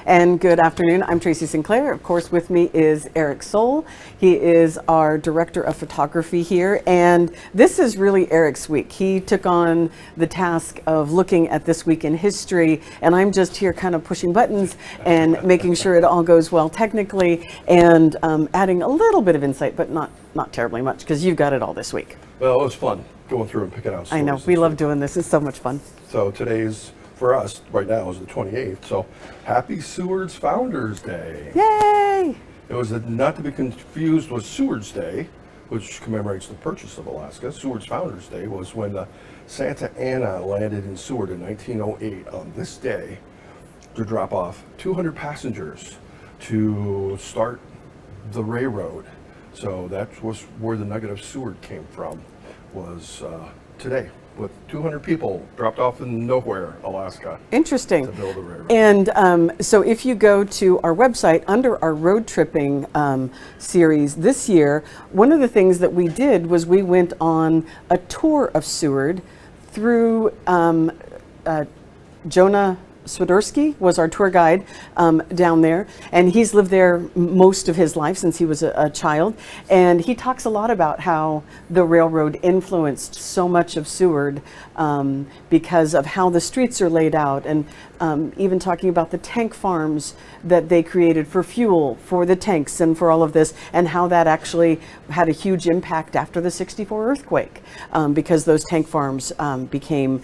And good afternoon. I'm Tracy Sinclair. Of course, with me is Eric Soule. He is our director of photography here. And this is really Eric's week. He took on the task of looking at this week in history. And I'm just here kind of pushing buttons and making sure it all goes well technically and adding a little bit of insight, but not terribly much, because you've got it all this week. Well, it was fun going through and picking out stories. I know. We love doing this. It's so much fun. So today's, for us, right now is the 28th. So happy Seward's Founders Day. Yay! It was not to be confused with Seward's Day, which commemorates the purchase of Alaska. Seward's Founders Day was when the Santa Ana landed in Seward in 1908 on this day to drop off 200 passengers to start the railroad. So that was where the nugget of Seward came from, was today, with 200 people dropped off in nowhere, Alaska. Interesting. To build a railroad. And so if you go to our website, under our road tripping series this year, one of the things that we did was we went on a tour of Seward through Jonah Swiderski was our tour guide down there, and he's lived there most of his life since he was a child, and he talks a lot about how the railroad influenced so much of Seward because of how the streets are laid out, and even talking about the tank farms that they created for fuel for the tanks and for all of this, and how that actually had a huge impact after the '64 earthquake because those tank farms became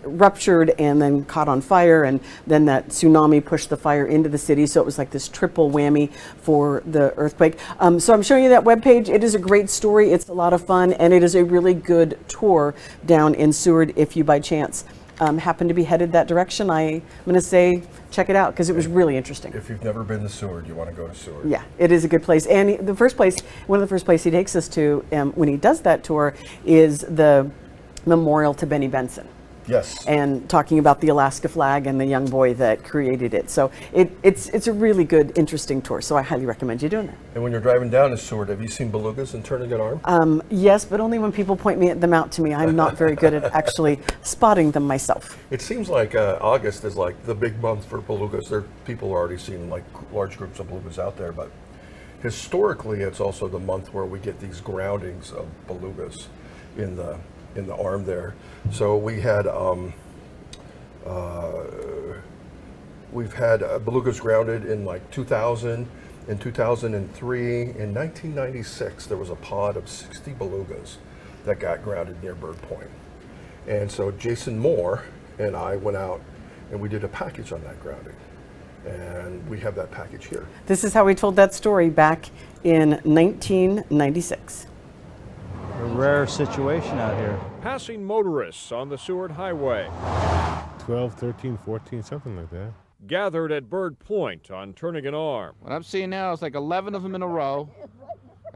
ruptured and then caught on fire, and then that tsunami pushed the fire into the city, so it was like this triple whammy for the earthquake. So I'm showing you that webpage. It is a great story, it's a lot of fun, and it is a really good tour down in Seward if you by chance happen to be headed that direction. I'm going to say check it out because it was really interesting. If you've never been to Seward, you want to go to Seward. Yeah, it is a good place. And one of the first places he takes us to when he does that tour is the memorial to Benny Benson. Yes. And talking about the Alaska flag and the young boy that created it. So it's a really good, interesting tour. So I highly recommend you doing that. And when you're driving down to Seward, have you seen belugas and Turnagain Arm? Yes, but only when people point them out to me. I'm not very good at actually spotting them myself. It seems like August is like the big month for belugas. People are already seeing like large groups of belugas out there, but historically it's also the month where we get these groundings of belugas in the arm there. So we've had belugas grounded in like 2000, in 2003, in 1996 there was a pod of 60 belugas that got grounded near Bird Point. And so Jason Moore and I went out and we did a package on that grounding. And we have that package here. This is how we told that story back in 1996. A rare situation out here. Passing motorists on the Seward Highway. 12, 13, 14, something like that. Gathered at Bird Point on Turnagain Arm. What I'm seeing now is like 11 of them in a row.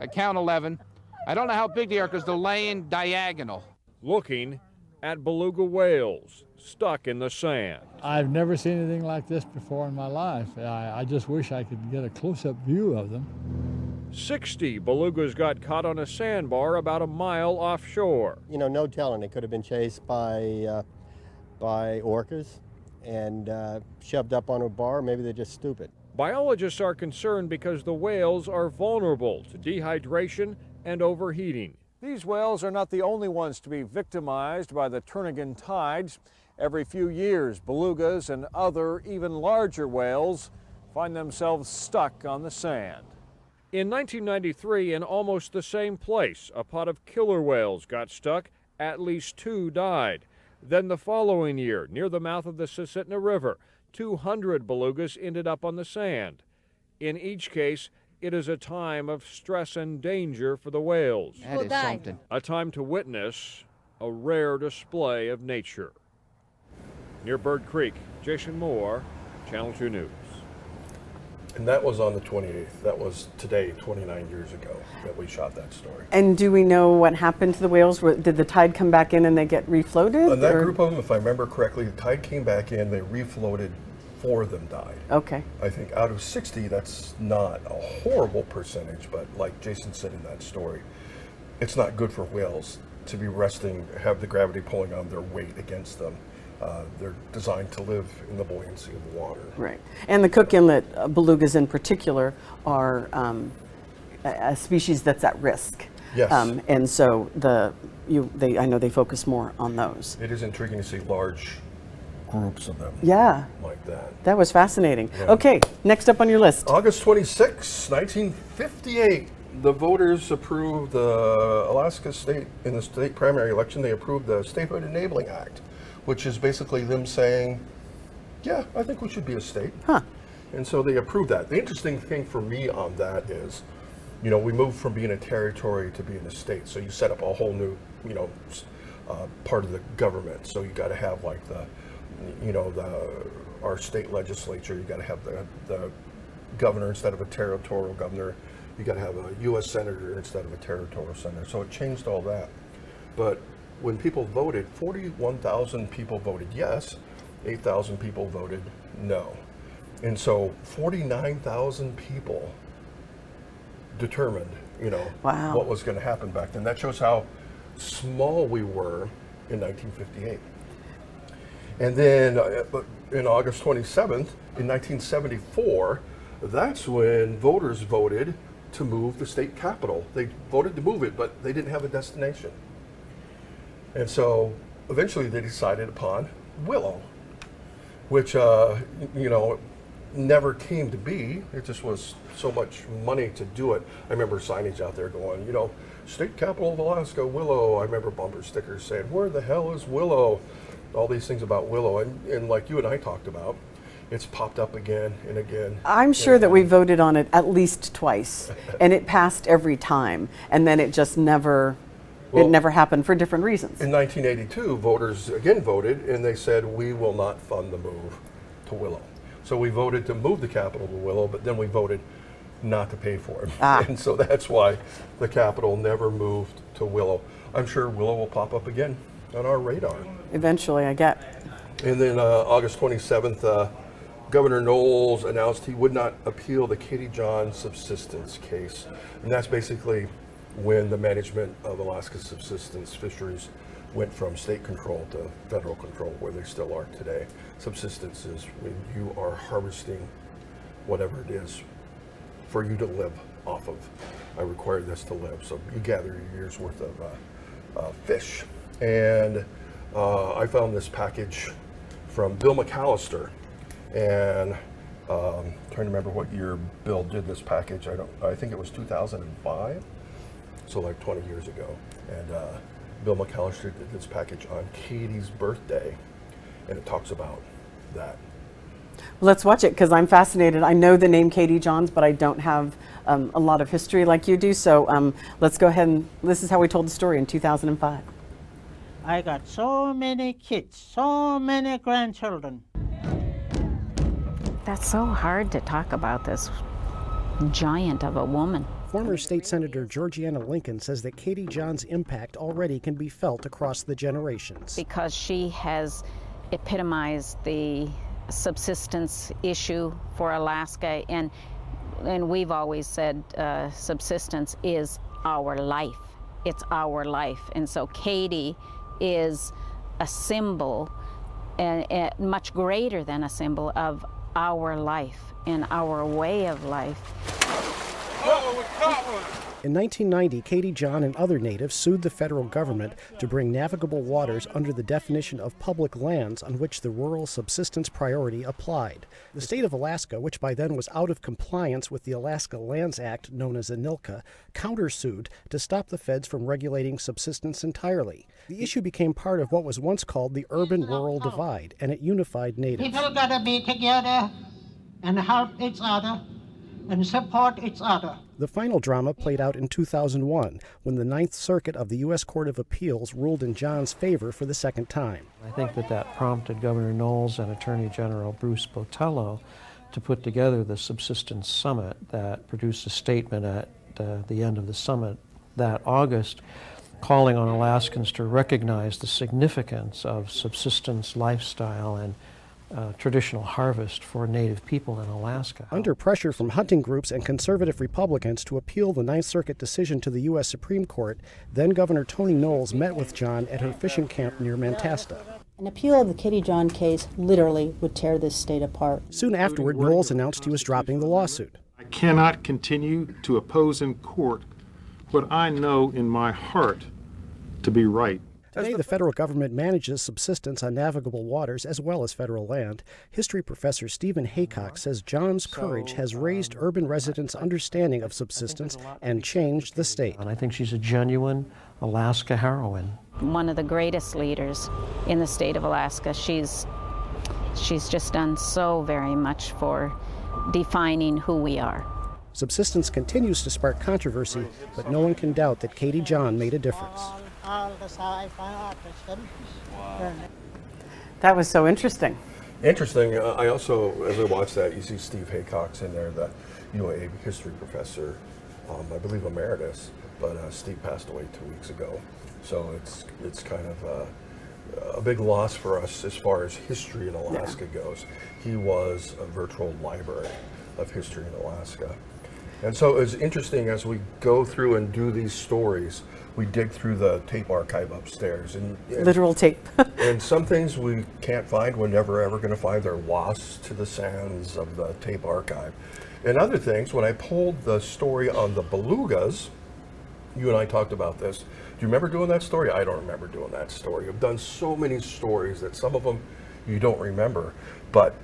I count 11. I don't know how big they are because they're laying diagonal. Looking at beluga whales stuck in the sand. I've never seen anything like this before in my life. I just wish I could get a close-up view of them. 60 belugas got caught on a sandbar about a mile offshore. You know, no telling. They could have been chased by orcas and shoved up on a bar. Maybe they're just stupid. Biologists are concerned because the whales are vulnerable to dehydration and overheating. These whales are not the only ones to be victimized by the Turnagain tides. Every few years, belugas and other even larger whales find themselves stuck on the sand. In 1993, in almost the same place, a pod of killer whales got stuck. At least 2 died. Then the following year, near the mouth of the Susitna River, 200 belugas ended up on the sand. In each case, it is a time of stress and danger for the whales. That is something. A time to witness a rare display of nature. Near Bird Creek, Jason Moore, Channel 2 News. And that was on the 28th. That was today, 29 years ago, that we shot that story. And do we know what happened to the whales? Did the tide come back in and they get refloated? On that group of them, if I remember correctly, the tide came back in, they refloated, 4 of them died. Okay. I think out of 60, that's not a horrible percentage, but like Jason said in that story, it's not good for whales to be resting, have the gravity pulling on their weight against them they're designed to live in the buoyancy of the water. Right. And the Cook Inlet belugas in particular are a species that's at risk. Yes. And so I know they focus more on those. It is intriguing to see large groups of them. Yeah. Like that. That was fascinating. Yeah. Okay, next up on your list. August 26, 1958, the voters approved the Alaska state, in the state primary election, they approved the Statehood Enabling Act, which is basically them saying, yeah, I think we should be a state. Huh. And so they approved that. The interesting thing for me on that is, you know, we moved from being a territory to being a state. So you set up a whole new, you know, part of the government. So you got to have like our state legislature. You got to have the governor instead of a territorial governor. You got to have a U.S. senator instead of a territorial senator. So it changed all that. But when people voted, 41,000 people voted yes, 8,000 people voted no. And so 49,000 people determined, you know, wow, what was going to happen back then. That shows how small we were in 1958. And then in August 27th, in 1974, that's when voters voted to move the state capital. They voted to move it, but they didn't have a destination. And so eventually they decided upon Willow, which, you know, never came to be. It just was so much money to do it. I remember signage out there going, you know, state capital of Alaska, Willow. I remember bumper stickers saying, where the hell is Willow? All these things about Willow. And like you and I talked about, it's popped up again and again. I'm sure that we voted on it at least twice, and it passed every time, and then it just never, it never happened for different reasons. In 1982, voters again voted, and they said, we will not fund the move to Willow. So we voted to move the capital to Willow, but then we voted not to pay for it. And so that's why the capital never moved to Willow. I'm sure Willow will pop up again on our radar. Eventually, I get. And then August 27th, Governor Knowles announced he would not appeal the Katie John subsistence case. And that's basically when the management of Alaska subsistence fisheries went from state control to federal control, where they still are today. Subsistence is when you are harvesting whatever it is for you to live off of. I require this to live. So you gather your year's worth of fish. And I found this package from Bill McAllister. And trying to remember what year Bill did this package. I think it was 2005, so like 20 years ago. And Bill McAllister did this package on Katie's birthday, and it talks about that. Let's watch it, because I'm fascinated. I know the name Katie Johns, but I don't have a lot of history like you do. So let's go ahead and this is how we told the story in 2005. I got so many kids, so many grandchildren. That's so hard to talk about, this giant of a woman. Former State Senator Georgiana Lincoln says that Katie John's impact already can be felt across the generations. Because she has epitomized the subsistence issue for Alaska, and we've always said subsistence is our life. It's our life. And so Katie is a symbol, much greater than a symbol, of our life and our way of life. In 1990, Katie John and other natives sued the federal government to bring navigable waters under the definition of public lands on which the rural subsistence priority applied. The state of Alaska, which by then was out of compliance with the Alaska Lands Act, known as ANILCA, countersued to stop the feds from regulating subsistence entirely. The issue became part of what was once called the urban-rural divide, and it unified natives. People gotta be together and help each other and support each other. The final drama played out in 2001, when the Ninth Circuit of the U.S. Court of Appeals ruled in John's favor for the second time. I think that prompted Governor Knowles and Attorney General Bruce Botello to put together the Subsistence Summit that produced a statement at the end of the summit that August, calling on Alaskans to recognize the significance of subsistence lifestyle and traditional harvest for Native people in Alaska. Under pressure from hunting groups and conservative Republicans to appeal the Ninth Circuit decision to the U.S. Supreme Court, then Governor Tony Knowles met with John at her fishing camp near Mantasta. An appeal of the Katie John case literally would tear this state apart. Soon afterward, Knowles announced he was dropping the lawsuit. I cannot continue to oppose in court what I know in my heart to be right. Today, the federal government manages subsistence on navigable waters as well as federal land. History professor Stephen Haycock says John's courage has raised urban residents' understanding of subsistence and changed the state. And I think she's a genuine Alaska heroine. One of the greatest leaders in the state of Alaska. She's just done so very much for defining who we are. Subsistence continues to spark controversy, but no one can doubt that Katie John made a difference. That was so interesting. Interesting. I also, as I watched that, you see Steve Haycock's in there, the UAA history professor, I believe emeritus, but Steve passed away 2 weeks ago. So it's kind of a big loss for us as far as history in Alaska goes. He was a virtual library of history in Alaska. And so it's interesting as we go through and do these stories, we dig through the tape archive upstairs. And literal tape. And some things we can't find, we're never ever going to find. They're lost to the sands of the tape archive. And other things, when I pulled the story on the belugas, you and I talked about this. Do you remember doing that story? I don't remember doing that story. I've done so many stories that some of them you don't remember. But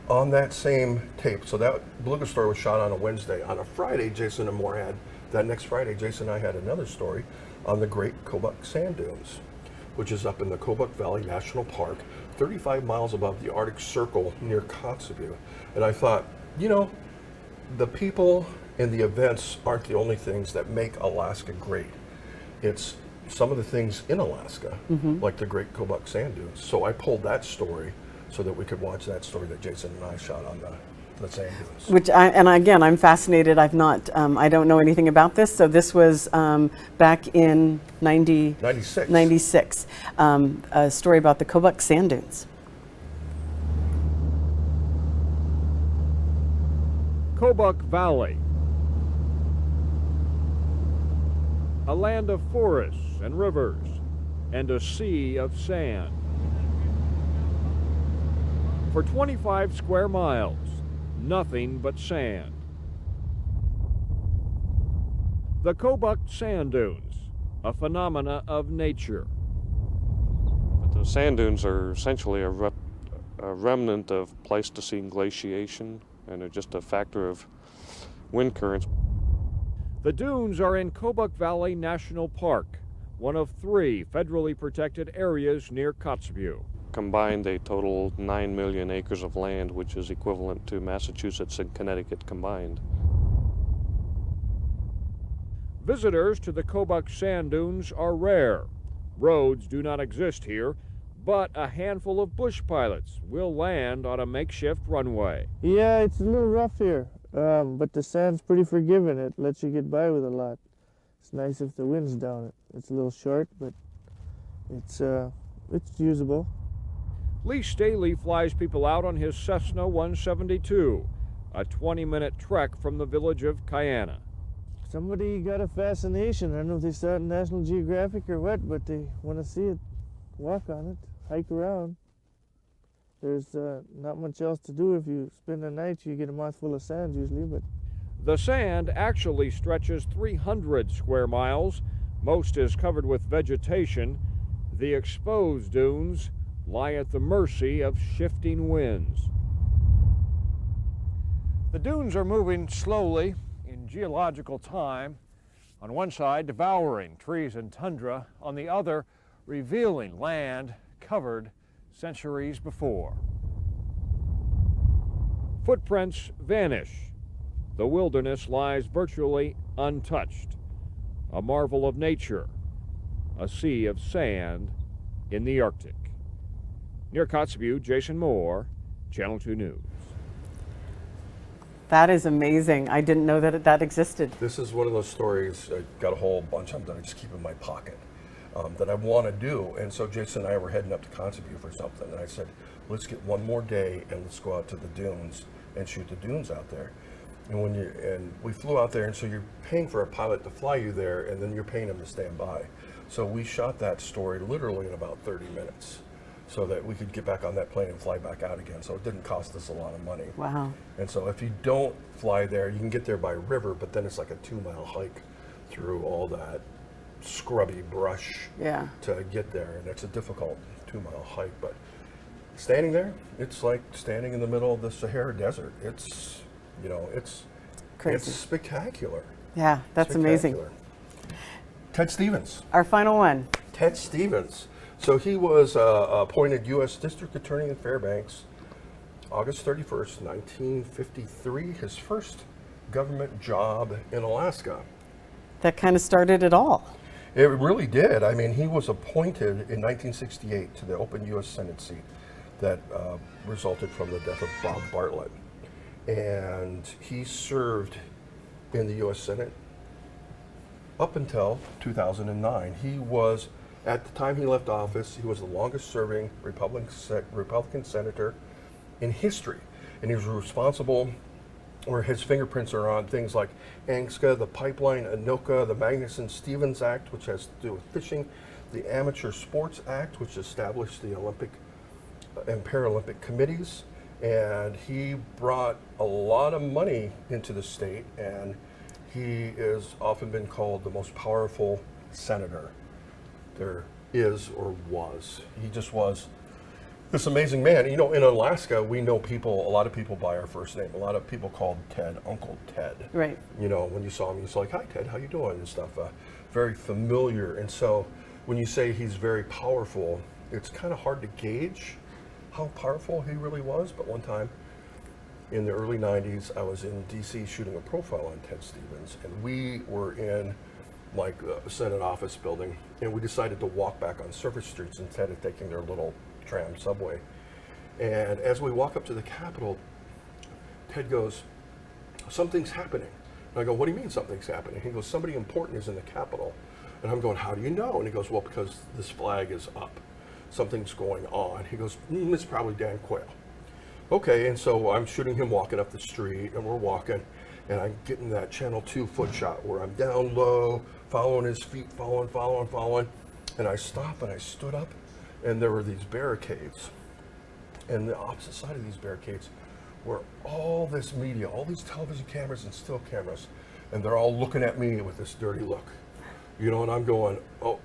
on that same tape, so that beluga story was shot on a Wednesday. On a Friday, Jason and Moore had, that next Friday, Jason and I had another story on the Great Kobuk Sand Dunes, which is up in the Kobuk Valley National Park, 35 miles above the Arctic Circle near Kotzebue. And I thought, you know, the people and the events aren't the only things that make Alaska great. It's some of the things in Alaska, like the Great Kobuk Sand Dunes. So I pulled that story so that we could watch that story that Jason and I shot on the sand dunes. Which I'm fascinated. I've not, I don't know anything about this. So this was back in 96. A story about the Kobuk Sand Dunes. Kobuk Valley, a land of forests and rivers and a sea of sand. For 25 square miles, nothing but sand. The Kobuk Sand Dunes, a phenomena of nature. But the sand dunes are essentially a remnant of Pleistocene glaciation, and are just a factor of wind currents. The dunes are in Kobuk Valley National Park, one of 3 federally protected areas near Kotzebue. Combined, they total 9 million acres of land, which is equivalent to Massachusetts and Connecticut combined. Visitors to the Kobuk Sand Dunes are rare. Roads do not exist here, but a handful of bush pilots will land on a makeshift runway. Yeah, it's a little rough here, but the sand's pretty forgiving. It lets you get by with a lot. It's nice if the wind's down it. It's a little short, but it's usable. Lee Staley flies people out on his Cessna 172, a 20-minute trek from the village of Kayana. Somebody got a fascination. I don't know if they saw it in National Geographic or what, but they want to see it, walk on it, hike around. There's not much else to do. If you spend the night, you get a mouthful of sand usually, but The sand actually stretches 300 square miles. Most is covered with vegetation. The exposed dunes lie at the mercy of shifting winds. The dunes are moving slowly in geological time. On one side, devouring trees and tundra. On the other, revealing land covered centuries before. Footprints vanish. The wilderness lies virtually untouched. A marvel of nature, a sea of sand in the Arctic. Near Kotzebue, Jason Moore, Channel 2 News. That is amazing. I didn't know that that existed. This is one of those stories, I got a whole bunch of them that I just keep in my pocket that I want to do. And so Jason and I were heading up to Kotzebue for something. And I said, let's get one more day and let's go out to the dunes and shoot the dunes out there. And we flew out there, and so you're paying for a pilot to fly you there, and then you're paying him to stand by. So we shot that story literally in about 30 minutes so that we could get back on that plane and fly back out again. So it didn't cost us a lot of money. Wow. And so if you don't fly there, you can get there by river, but then it's like a 2-mile hike through all that scrubby brush to get there. And it's a difficult 2-mile hike, but standing there, it's like standing in the middle of the Sahara Desert. It's, you know, it's crazy. It's spectacular. Yeah, that's amazing. Ted Stevens. Our final one. Ted Stevens. So he was appointed U.S. District Attorney in Fairbanks, August 31st, 1953, his first government job in Alaska. That kind of started it all. It really did. I mean, he was appointed in 1968 to the open U.S. Senate seat that resulted from the death of Bob Bartlett. And he served in the U.S. Senate up until 2009. He was, at the time he left office, he was the longest serving Republican senator in history. And he was responsible, or his fingerprints are on things like ANGSCA, the pipeline, ANOCA, the Magnuson-Stevens Act, which has to do with fishing, the Amateur Sports Act, which established the Olympic and Paralympic committees. And he brought a lot of money into the state, and he has often been called the most powerful senator there is or was. He just was this amazing man. You know, in Alaska, we know people, a lot of people by our first name. A lot of people called Ted Uncle Ted. Right. You know, when you saw him, he's like, "Hi, Ted, how you doing?" and stuff. Very familiar. And so when you say he's very powerful, it's kind of hard to gauge how powerful he really was. But one time in the early 90s, I was in DC shooting a profile on Ted Stevens, and we were in like a Senate office building, and we decided to walk back on surface streets instead of taking their little tram subway. And as we walk up to the Capitol, Ted goes, "Something's happening." And I go, "What do you mean something's happening?" He goes, "Somebody important is in the Capitol." And I'm going, "How do you know?" And he goes, "Well, because this flag is up. Something's going on." He goes, "It's probably Dan Quayle." Okay, and so I'm shooting him walking up the street, and we're walking, and I'm getting that Channel 2 foot shot where I'm down low, following his feet, following, and I stopped and I stood up, and there were these barricades, and the opposite side of these barricades were all this media, all these television cameras and still cameras, and they're all looking at me with this dirty look, you know, and I'm going, oh,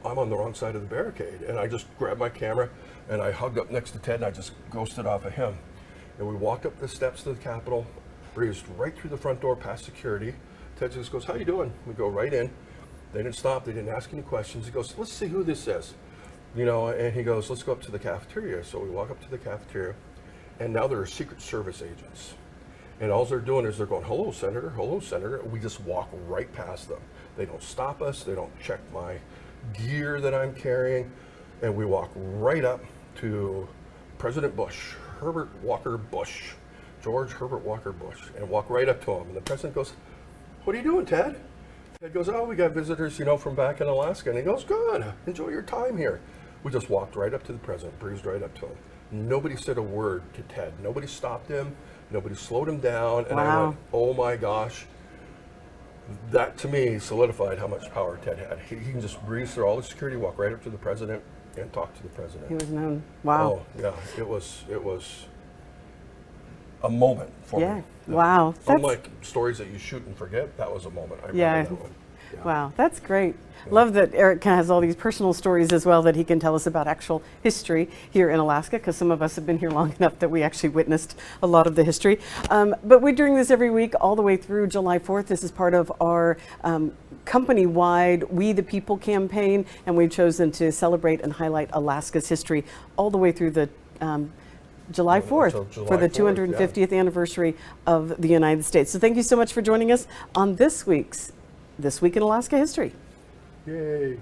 I'm on the wrong side of the barricade. And I just grabbed my camera and I hugged up next to Ted and I just ghosted off of him. And we walked up the steps to the Capitol, breezed right through the front door past security. Ted just goes, "How you doing?" We go right in. They didn't stop, they didn't ask any questions. He goes, "Let's see who this is." You know, and he goes, "Let's go up to the cafeteria." So we walk up to the cafeteria, and now there are Secret Service agents. And all they're doing is they're going, "Hello, Senator, hello, Senator." We just walk right past them. They don't stop us, they don't check my gear that I'm carrying, and we walk right up to President Bush, Herbert Walker Bush, George Herbert Walker Bush, and walk right up to him. And the president goes, "What are you doing, Ted?" Ted goes, "Oh, we got visitors, you know, from back in Alaska." And he goes, "Good, enjoy your time here." We just walked right up to the president, breezed right up to him. Nobody said a word to Ted. Nobody stopped him. Nobody slowed him down. And I went, oh my gosh. That to me solidified how much power Ted had. He can just breeze through all the security, walk right up to the president and talk to the president. He was known. Wow. Oh yeah, it was a moment for me. Wow. Unlike stories that you shoot and forget, that was a moment. I remember that one. Yeah. Wow, that's great. Love that Eric has all these personal stories as well that he can tell us about actual history here in Alaska, because some of us have been here long enough that we actually witnessed a lot of the history. But we're doing this every week all the way through July 4th. This is part of our company-wide We the People campaign, and we've chosen to celebrate and highlight Alaska's history all the way through the July 4th for the 250th anniversary of the United States. So thank you so much for joining us on this Week in Alaska History. Yay.